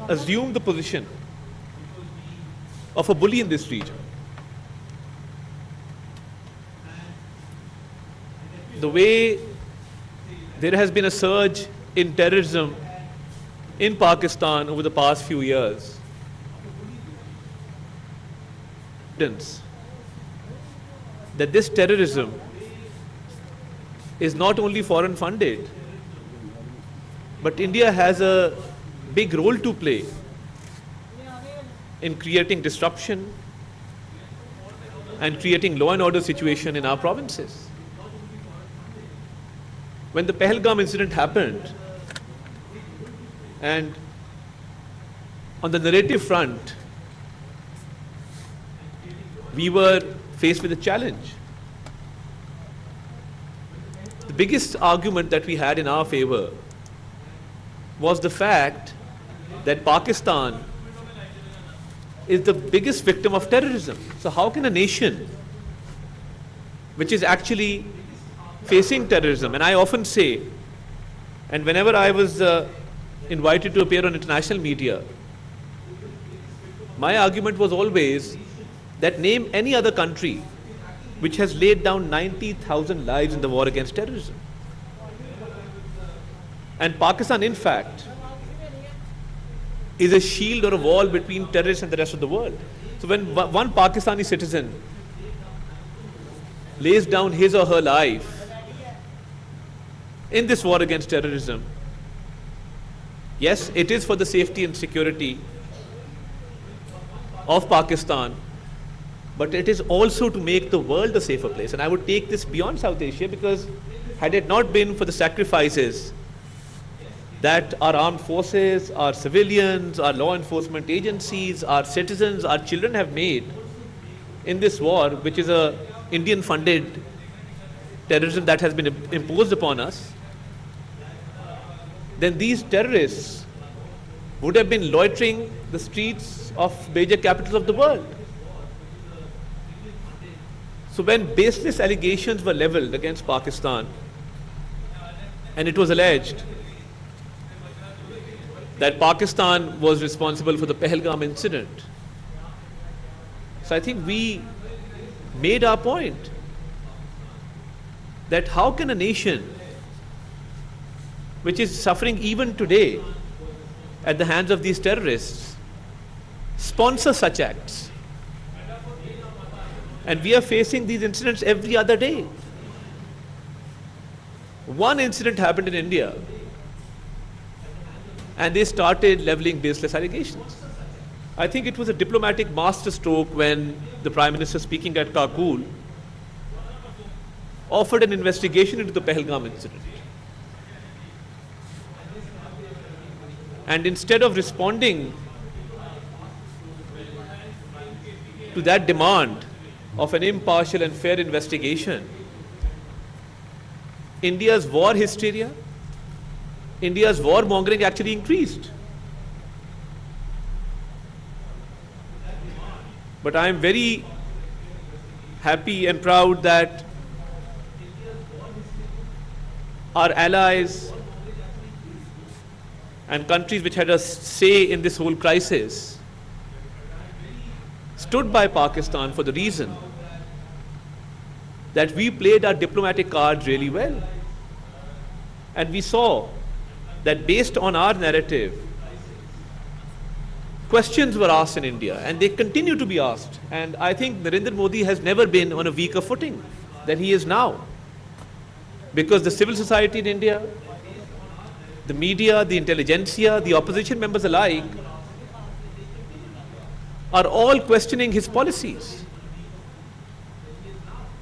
assumed the position of a bully in this region. The way there has been a surge in terrorism in Pakistan over the past few years, that this terrorism is not only foreign funded, but India has a big role to play in creating disruption and creating law and order situation in our provinces. When the Pahalgam incident happened, and on the narrative front, we were faced with a challenge. The biggest argument that we had in our favor was the fact that Pakistan is the biggest victim of terrorism. So how can a nation which is actually facing terrorism, and I often say, and whenever I was invited to appear on international media, my argument was always that name any other country which has laid down 90,000 lives in the war against terrorism. And Pakistan, in fact, is a shield or a wall between terrorists and the rest of the world. So when one Pakistani citizen lays down his or her life in this war against terrorism, yes, it is for the safety and security of Pakistan, but it is also to make the world a safer place. And I would take this beyond South Asia, because had it not been for the sacrifices that our armed forces, our civilians, our law enforcement agencies, our citizens, our children have made in this war, which is a Indian-funded terrorism that has been imposed upon us, then these terrorists would have been loitering the streets of major capitals of the world. So when baseless allegations were leveled against Pakistan, and it was alleged that Pakistan was responsible for the Pahalgam incident, so I think we made our point that how can a nation which is suffering even today at the hands of these terrorists sponsor such acts? And we are facing these incidents every other day. One incident happened in India, and they started leveling baseless allegations. I think it was a diplomatic masterstroke when the Prime Minister, speaking at Kabul, offered an investigation into the Pahalgam incident. And instead of responding to that demand of an impartial and fair investigation, India's war hysteria, India's warmongering actually increased. But I am very happy and proud that our allies and countries which had a say in this whole crisis stood by Pakistan for the reason that we played our diplomatic cards really well. And we saw that based on our narrative, questions were asked in India, and they continue to be asked. And I think Narendra Modi has never been on a weaker footing than he is now, because the civil society in India, the media, the intelligentsia, the opposition members alike are all questioning his policies.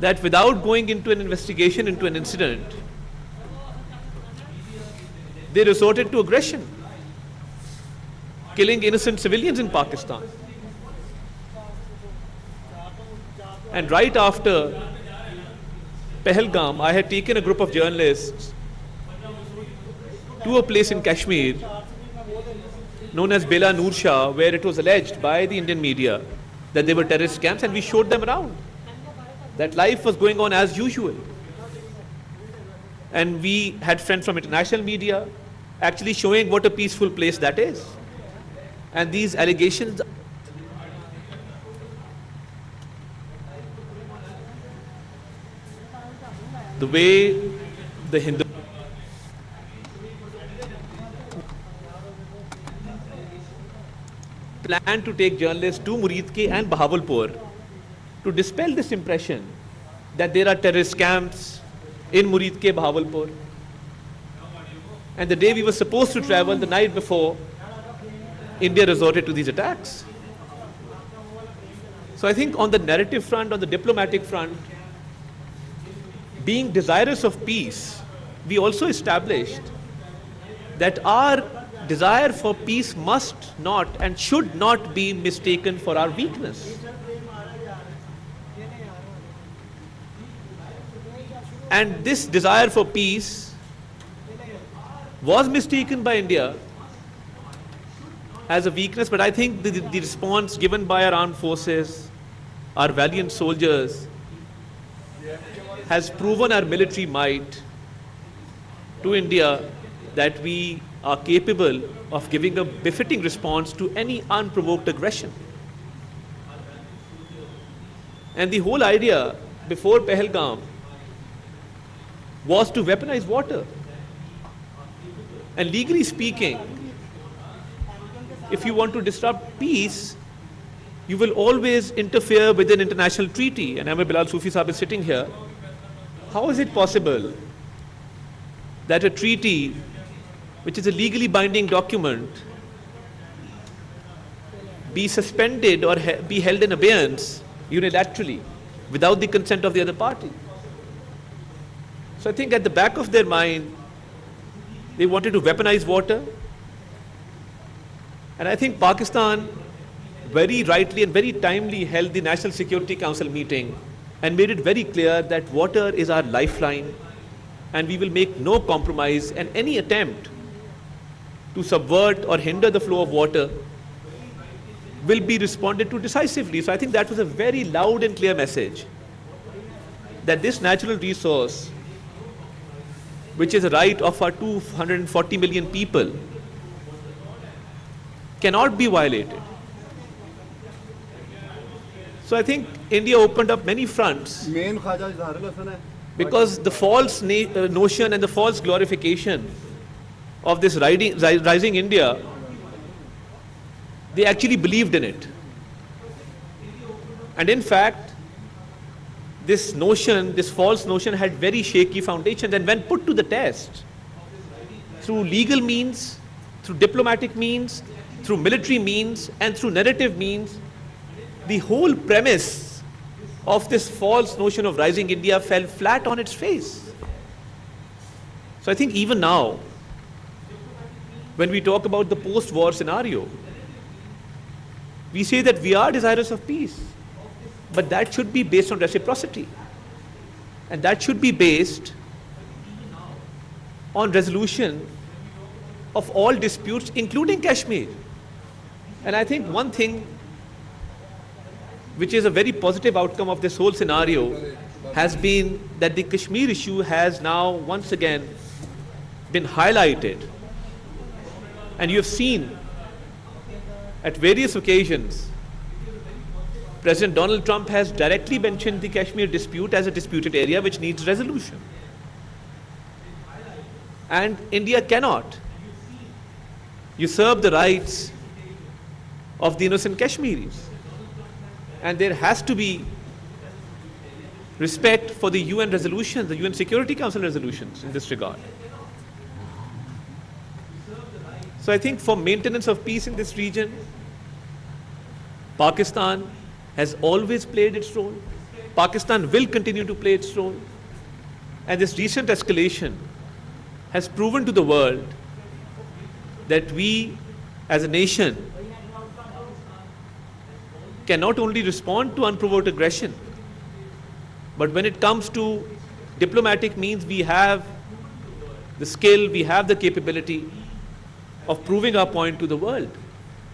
That without going into an investigation into an incident, they resorted to aggression, killing innocent civilians in Pakistan. And right after Pahalgam, I had taken a group of journalists to a place in Kashmir known as Bela Noor Shah, where it was alleged by the Indian media that they were terrorist camps, and we showed them around that life was going on as usual. And we had friends from international media actually showing what a peaceful place that is. And these allegations, the way the Hindu plan to take journalists to Muridke and Bahawalpur to dispel this impression that there are terrorist camps in Muridke, Bahawalpur. And the day we were supposed to travel, the night before, India resorted to these attacks. So I think on the narrative front, on the diplomatic front, being desirous of peace, we also established that our desire for peace must not and should not be mistaken for our weakness. And this desire for peace was mistaken by India as a weakness, but I think the response given by our armed forces, our valiant soldiers, has proven our military might to India that we are capable of giving a befitting response to any unprovoked aggression. And the whole idea before Pahalgam was to weaponize water. And legally speaking, if you want to disrupt peace, you will always interfere with an international treaty. And Amir Bilal Sufi Sahib is sitting here. How is it possible that a treaty, which is a legally binding document, be suspended or be held in abeyance unilaterally without the consent of the other party? So I think at the back of their mind, they wanted to weaponize water. And I think Pakistan very rightly and very timely held the National Security Council meeting and made it very clear that water is our lifeline and we will make no compromise, and any attempt to subvert or hinder the flow of water will be responded to decisively. So I think that was a very loud and clear message that this natural resource, which is a right of our 240 million people, cannot be violated. So I think India opened up many fronts because the false notion and the false glorification of this rising India, they actually believed in it. And in fact, this notion, this false notion, had very shaky foundations, and when put to the test through legal means, through diplomatic means, through military means, and through narrative means, the whole premise of this false notion of rising India fell flat on its face. So I think even now, when we talk about the post-war scenario, we say that we are desirous of peace, but that should be based on reciprocity. And that should be based on resolution of all disputes, including Kashmir. And I think one thing which is a very positive outcome of this whole scenario has been that the Kashmir issue has now once again been highlighted. And you have seen at various occasions, President Donald Trump has directly mentioned the Kashmir dispute as a disputed area which needs resolution. And India cannot usurp the rights of the innocent Kashmiris. And there has to be respect for the UN resolutions, the UN Security Council resolutions in this regard. So I think for maintenance of peace in this region, Pakistan has always played its role. Pakistan will continue to play its role. And this recent escalation has proven to the world that we as a nation can not only respond to unprovoked aggression, but when it comes to diplomatic means, we have the skill, we have the capability of proving our point to the world.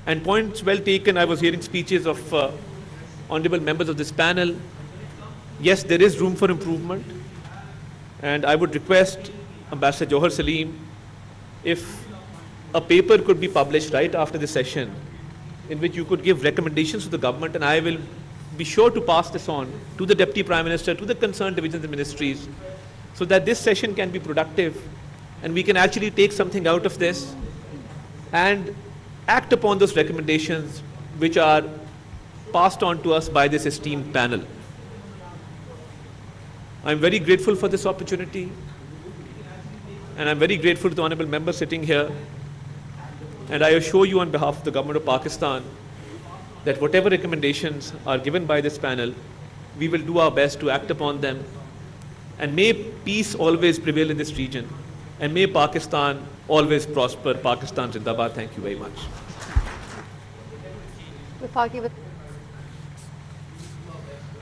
And points well taken. I was hearing speeches of honorable members of this panel. Yes, there is room for improvement. And I would request Ambassador Johar Salim, if a paper could be published right after this session in which you could give recommendations to the government, and I will be sure to pass this on to the Deputy Prime Minister, to the concerned divisions and ministries, so that this session can be productive and we can actually take something out of this and act upon those recommendations which are passed on to us by this esteemed panel. I'm very grateful for this opportunity, and I'm very grateful to the honorable member sitting here, and I assure you on behalf of the government of Pakistan that whatever recommendations are given by this panel, we will do our best to act upon them, and may peace always prevail in this region, and may Pakistan always prosper. Pakistan Zindabad. Thank you very much.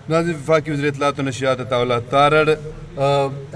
ناظرین، وفاقی وزیر اطلاعات و نشریات عطا Tarar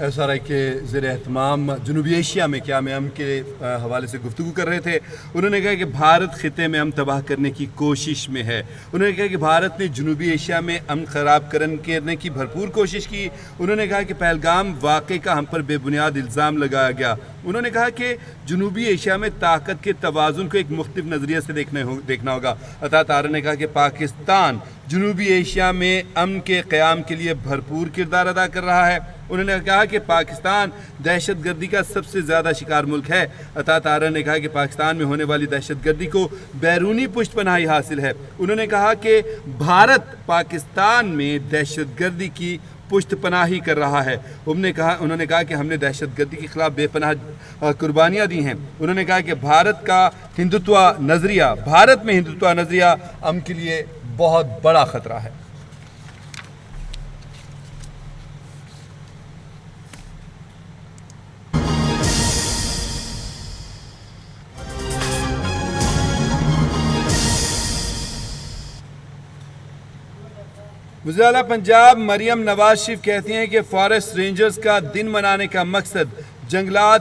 SRI کے زیر اہتمام جنوبی ایشیا میں قیام امن کے حوالے سے گفتگو کر رہے تھے. انہوں نے کہا کہ بھارت خطے میں امن تباہ کرنے کی کوشش میں ہے. انہوں نے کہا کہ بھارت نے جنوبی ایشیا میں امن خراب کرنے کی بھرپور کوشش کی. انہوں نے کہا کہ پہلگام واقعے کا ہم پر بے بنیاد الزام لگایا گیا. انہوں نے کہا کہ جنوبی ایشیا میں طاقت کے توازن کو ایک مختلف نظریے سے دیکھنا ہوگا. عطا تارڑ نے کہا کہ پاکستان جنوبی ایشیا میں امن کے قیام کے لیے بھرپور کردار ادا کر رہا ہے. انہوں نے کہا کہ پاکستان دہشت گردی کا سب سے زیادہ شکار ملک ہے. عطا تارڑ نے کہا کہ پاکستان میں ہونے والی دہشت گردی کو بیرونی پشت پناہی حاصل ہے. انہوں نے کہا کہ بھارت پاکستان میں دہشت گردی کی پشت پناہی کر رہا ہے. انہوں نے کہا کہ ہم نے دہشت گردی کے خلاف بے پناہ قربانیاں دی ہیں. انہوں نے کہا کہ بھارت میں ہندوتوا نظریہ امن کے لیے بہت بڑا خطرہ ہے. وزیر اعلیٰ پنجاب مریم نواز شریف کہتی ہیں کہ فارسٹ رینجرز کا دن منانے کا مقصد جنگلات